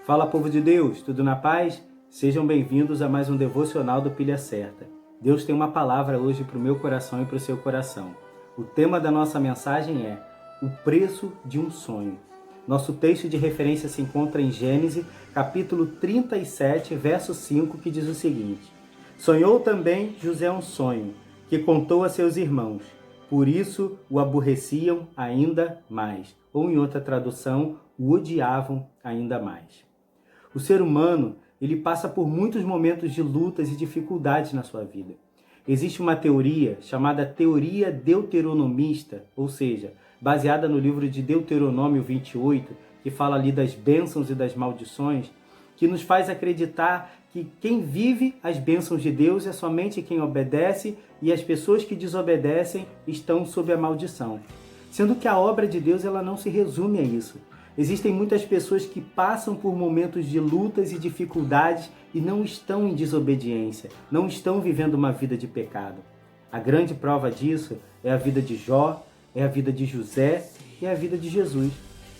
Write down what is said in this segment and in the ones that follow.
Fala, povo de Deus, tudo na paz? Sejam bem-vindos a mais um devocional do Pilha Certa. Deus tem uma palavra hoje para o meu coração e para o seu coração. O tema da nossa mensagem é o preço de um sonho. Nosso texto de referência se encontra em Gênesis, capítulo 37, verso 5, que diz o seguinte: Sonhou também José um sonho, que contou a seus irmãos. Por isso o aborreciam ainda mais. Ou em outra tradução, o odiavam ainda mais. O ser humano, ele passa por muitos momentos de lutas e dificuldades na sua vida. Existe uma teoria chamada teoria deuteronomista, ou seja, baseada no livro de Deuteronômio 28, que fala ali das bênçãos e das maldições, que nos faz acreditar que quem vive as bênçãos de Deus é somente quem obedece e as pessoas que desobedecem estão sob a maldição. Sendo que a obra de Deus ela não se resume a isso. Existem muitas pessoas que passam por momentos de lutas e dificuldades e não estão em desobediência, não estão vivendo uma vida de pecado. A grande prova disso é a vida de Jó, é a vida de José e a vida de Jesus,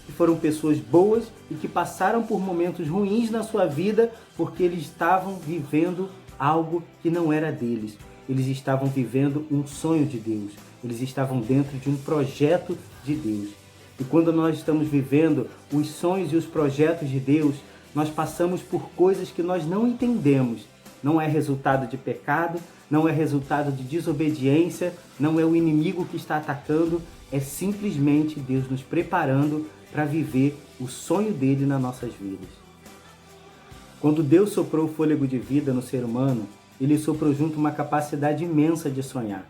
que foram pessoas boas e que passaram por momentos ruins na sua vida porque eles estavam vivendo algo que não era deles. Eles estavam vivendo um sonho de Deus, eles estavam dentro de um projeto de Deus. E quando nós estamos vivendo os sonhos e os projetos de Deus, nós passamos por coisas que nós não entendemos. Não é resultado de pecado, não é resultado de desobediência, não é o inimigo que está atacando, é simplesmente Deus nos preparando para viver o sonho dele nas nossas vidas. Quando Deus soprou o fôlego de vida no ser humano, ele soprou junto uma capacidade imensa de sonhar.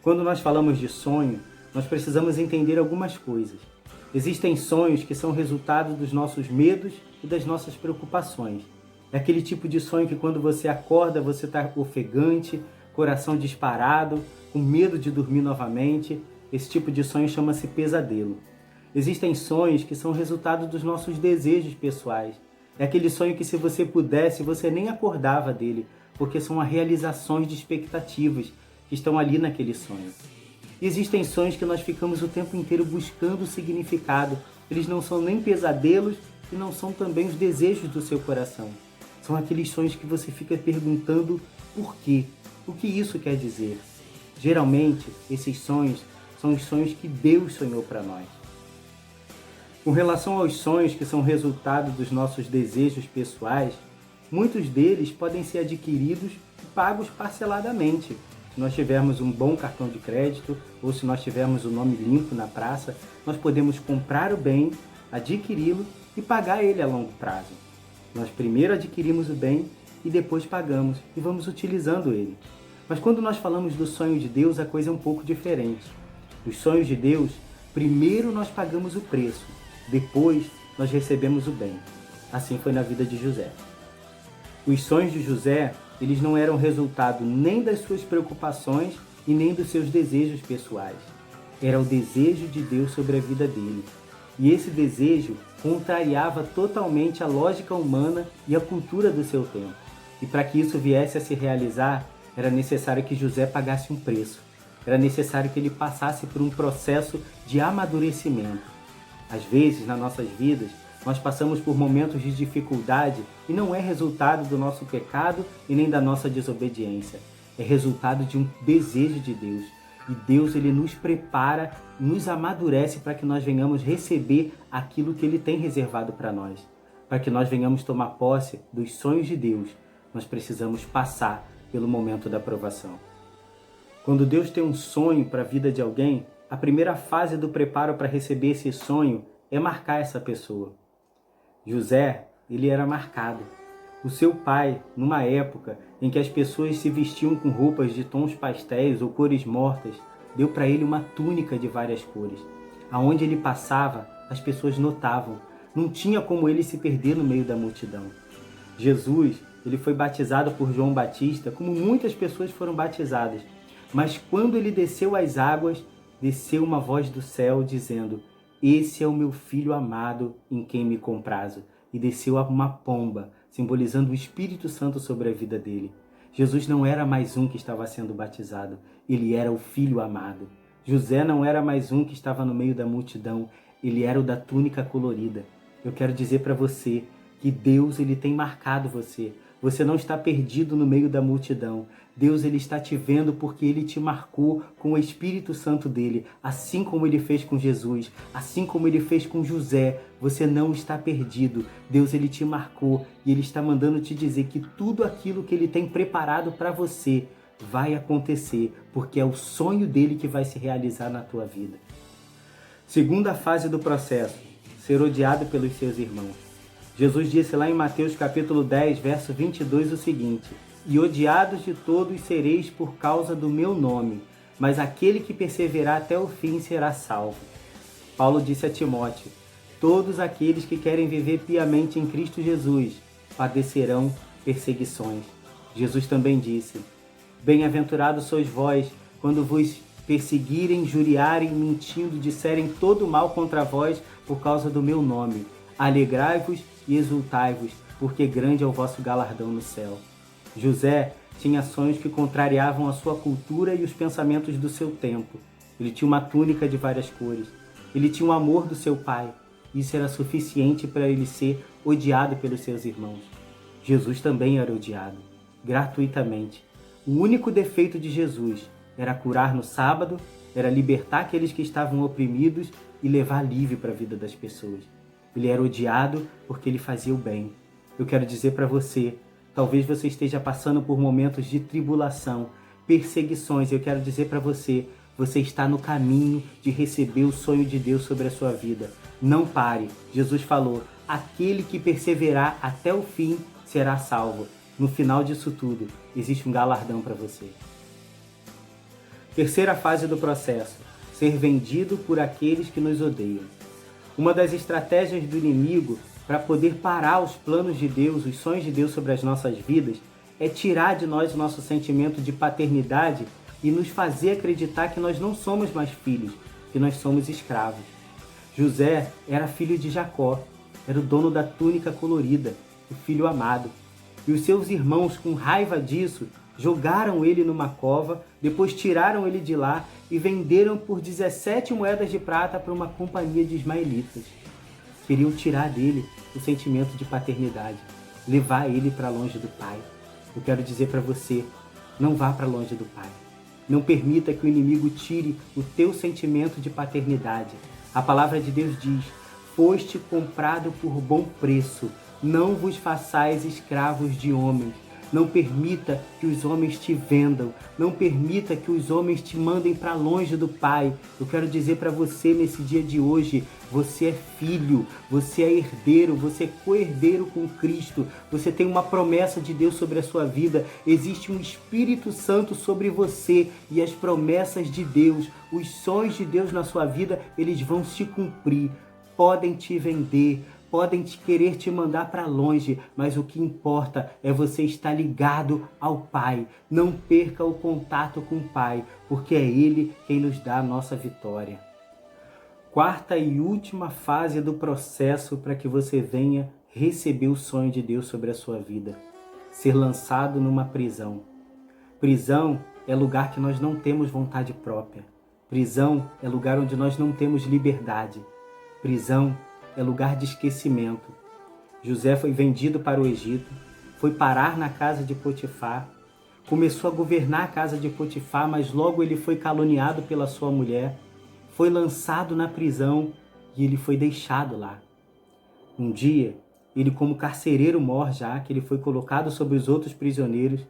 Quando nós falamos de sonho, nós precisamos entender algumas coisas. Existem sonhos que são resultado dos nossos medos e das nossas preocupações. É aquele tipo de sonho que quando você acorda, você está ofegante, coração disparado, com medo de dormir novamente. Esse tipo de sonho chama-se pesadelo. Existem sonhos que são resultado dos nossos desejos pessoais. É aquele sonho que se você pudesse, você nem acordava dele, porque são as realizações de expectativas que estão ali naquele sonho. E existem sonhos que nós ficamos o tempo inteiro buscando o significado. Eles não são nem pesadelos e não são também os desejos do seu coração. São aqueles sonhos que você fica perguntando por quê? O que isso quer dizer? Geralmente, esses sonhos são os sonhos que Deus sonhou para nós. Com relação aos sonhos que são resultado dos nossos desejos pessoais, muitos deles podem ser adquiridos e pagos parceladamente. Se nós tivermos um bom cartão de crédito ou se nós tivermos o nome limpo na praça, nós podemos comprar o bem, adquiri-lo e pagar ele a longo prazo. Nós primeiro adquirimos o bem e depois pagamos e vamos utilizando ele. Mas quando nós falamos do sonho de Deus, a coisa é um pouco diferente. Os sonhos de Deus, primeiro nós pagamos o preço, depois nós recebemos o bem. Assim foi na vida de José. Os sonhos de José, eles não eram resultado nem das suas preocupações e nem dos seus desejos pessoais. Era o desejo de Deus sobre a vida dele. E esse desejo contrariava totalmente a lógica humana e a cultura do seu tempo. E para que isso viesse a se realizar, era necessário que José pagasse um preço. Era necessário que ele passasse por um processo de amadurecimento. Às vezes, nas nossas vidas, nós passamos por momentos de dificuldade e não é resultado do nosso pecado e nem da nossa desobediência. É resultado de um desejo de Deus. E Deus ele nos prepara, nos amadurece para que nós venhamos receber aquilo que Ele tem reservado para nós. Para que nós venhamos tomar posse dos sonhos de Deus, nós precisamos passar pelo momento da provação. Quando Deus tem um sonho para a vida de alguém, a primeira fase do preparo para receber esse sonho é marcar essa pessoa. José, ele era marcado. O seu pai, numa época em que as pessoas se vestiam com roupas de tons pastéis ou cores mortas, deu para ele uma túnica de várias cores. Aonde ele passava, as pessoas notavam. Não tinha como ele se perder no meio da multidão. Jesus, ele foi batizado por João Batista, como muitas pessoas foram batizadas. Mas quando ele desceu às águas, desceu uma voz do céu dizendo: Esse é o meu filho amado em quem me comprazo. E desceu uma pomba, simbolizando o Espírito Santo sobre a vida dele. Jesus não era mais um que estava sendo batizado, ele era o filho amado. José não era mais um que estava no meio da multidão, ele era o da túnica colorida. Eu quero dizer para você que Deus ele tem marcado você. Você não está perdido no meio da multidão. Deus ele está te vendo porque ele te marcou com o Espírito Santo dele, assim como ele fez com Jesus, assim como ele fez com José. Você não está perdido. Deus ele te marcou e ele está mandando te dizer que tudo aquilo que ele tem preparado para você vai acontecer, porque é o sonho dele que vai se realizar na tua vida. Segunda fase do processo: ser odiado pelos seus irmãos. Jesus disse lá em Mateus capítulo 10, verso 22 o seguinte: e odiados de todos sereis por causa do meu nome, mas aquele que perseverar até o fim será salvo. Paulo disse a Timóteo: todos aqueles que querem viver piamente em Cristo Jesus padecerão perseguições. Jesus também disse: bem-aventurados sois vós, quando vos perseguirem, injuriarem, mentindo, disserem todo mal contra vós por causa do meu nome. Alegrai-vos e exultai-vos, porque grande é o vosso galardão no céu. José tinha sonhos que contrariavam a sua cultura e os pensamentos do seu tempo. Ele tinha uma túnica de várias cores. Ele tinha o amor do seu pai. Isso era suficiente para ele ser odiado pelos seus irmãos. Jesus também era odiado, gratuitamente. O único defeito de Jesus era curar no sábado, era libertar aqueles que estavam oprimidos e levar alívio para a vida das pessoas. Ele era odiado porque ele fazia o bem. Eu quero dizer para você, talvez você esteja passando por momentos de tribulação, perseguições. Eu quero dizer para você, você está no caminho de receber o sonho de Deus sobre a sua vida. Não pare. Jesus falou: aquele que perseverar até o fim será salvo. No final disso tudo, existe um galardão para você. Terceira fase do processo: ser vendido por aqueles que nos odeiam. Uma das estratégias do inimigo para poder parar os planos de Deus, os sonhos de Deus sobre as nossas vidas, é tirar de nós o nosso sentimento de paternidade e nos fazer acreditar que nós não somos mais filhos, que nós somos escravos. José era filho de Jacó, era o dono da túnica colorida, o filho amado. E os seus irmãos, com raiva disso, jogaram ele numa cova, depois tiraram ele de lá e venderam por 17 moedas de prata para uma companhia de ismaelitas. Queriam tirar dele o sentimento de paternidade, levar ele para longe do pai. Eu quero dizer para você, não vá para longe do pai. Não permita que o inimigo tire o teu sentimento de paternidade. A palavra de Deus diz: foste comprado por bom preço, não vos façais escravos de homens. Não permita que os homens te vendam. Não permita que os homens te mandem para longe do Pai. Eu quero dizer para você nesse dia de hoje, você é filho, você é herdeiro, você é co-herdeiro com Cristo. Você tem uma promessa de Deus sobre a sua vida. Existe um Espírito Santo sobre você e as promessas de Deus, os sonhos de Deus na sua vida, eles vão se cumprir. Podem te vender, podem querer te mandar para longe, mas o que importa é você estar ligado ao Pai. Não perca o contato com o Pai, porque é Ele quem nos dá a nossa vitória. Quarta e última fase do processo para que você venha receber o sonho de Deus sobre a sua vida: ser lançado numa prisão. Prisão é lugar que nós não temos vontade própria. Prisão é lugar onde nós não temos liberdade. Prisão é lugar de esquecimento. José foi vendido para o Egito, foi parar na casa de Potifar, começou a governar a casa de Potifar, mas logo ele foi caluniado pela sua mulher, foi lançado na prisão e ele foi deixado lá. Um dia, ele como carcereiro mor já, que ele foi colocado sobre os outros prisioneiros,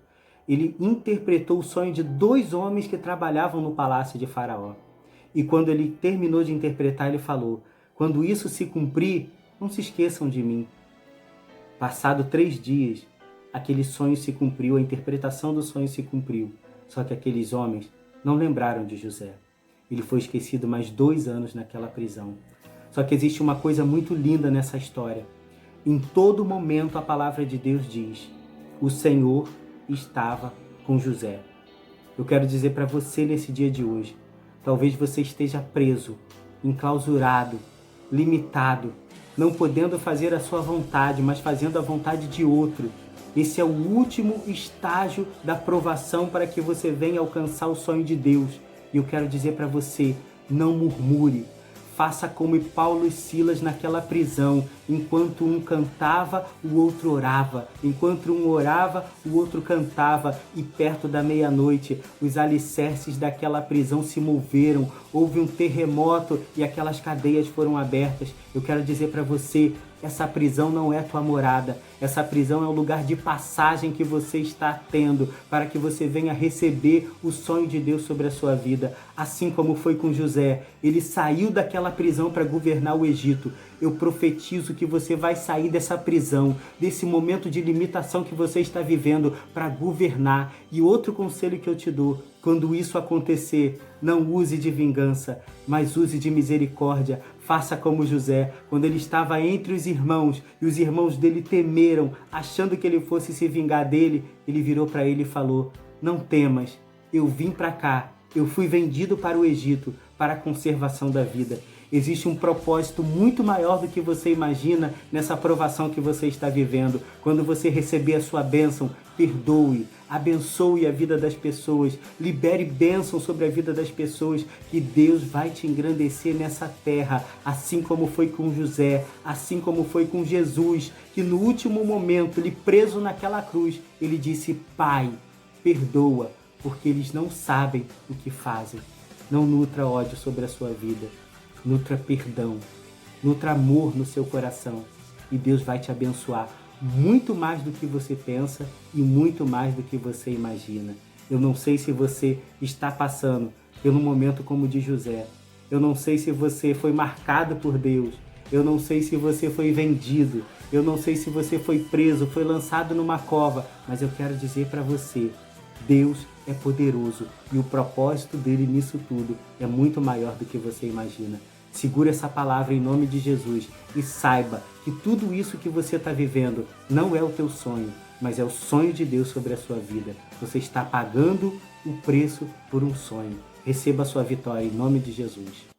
ele interpretou o sonho de 2 homens que trabalhavam no palácio de Faraó. E quando ele terminou de interpretar, ele falou: quando isso se cumprir, não se esqueçam de mim. Passado 3 dias, aquele sonho se cumpriu, a interpretação do sonho se cumpriu. Só que aqueles homens não lembraram de José. Ele foi esquecido mais 2 anos naquela prisão. Só que existe uma coisa muito linda nessa história. Em todo momento a palavra de Deus diz: o Senhor estava com José. Eu quero dizer para você nesse dia de hoje, talvez você esteja preso, enclausurado, limitado, não podendo fazer a sua vontade, mas fazendo a vontade de outro. Esse é o último estágio da provação para que você venha alcançar o sonho de Deus. E eu quero dizer para você, não murmure, Faça como Paulo e Silas naquela prisão. Enquanto um cantava, o outro orava. Enquanto um orava, o outro cantava. E perto da meia-noite, os alicerces daquela prisão se moveram. Houve um terremoto e aquelas cadeias foram abertas. Eu quero dizer para você, essa prisão não é tua morada. Essa prisão é o lugar de passagem que você está tendo para que você venha receber o sonho de Deus sobre a sua vida. Assim como foi com José. Ele saiu daquela prisão para governar o Egito. Eu profetizo que você vai sair dessa prisão, desse momento de limitação que você está vivendo para governar. E outro conselho que eu te dou, quando isso acontecer, não use de vingança, mas use de misericórdia. Faça como José, quando ele estava entre os irmãos e os irmãos dele temeram, achando que ele fosse se vingar dele, ele virou para ele e falou: não temas, eu vim para cá, eu fui vendido para o Egito para a conservação da vida. Existe um propósito muito maior do que você imagina nessa provação que você está vivendo. Quando você receber a sua bênção, perdoe, abençoe a vida das pessoas, libere bênção sobre a vida das pessoas, que Deus vai te engrandecer nessa terra, assim como foi com José, assim como foi com Jesus, que no último momento, ele preso naquela cruz, ele disse: Pai, perdoa, porque eles não sabem o que fazem. Não nutra ódio sobre a sua vida. Nutra perdão, nutra amor no seu coração e Deus vai te abençoar muito mais do que você pensa e muito mais do que você imagina. Eu não sei se você está passando por um momento como o de José. Eu não sei se você foi marcado por Deus. Eu não sei se você foi vendido. Eu não sei se você foi preso, foi lançado numa cova. Mas eu quero dizer para você, Deus é poderoso e o propósito dele nisso tudo é muito maior do que você imagina. Segura essa palavra em nome de Jesus e saiba que tudo isso que você está vivendo não é o teu sonho, mas é o sonho de Deus sobre a sua vida. Você está pagando o preço por um sonho. Receba a sua vitória em nome de Jesus.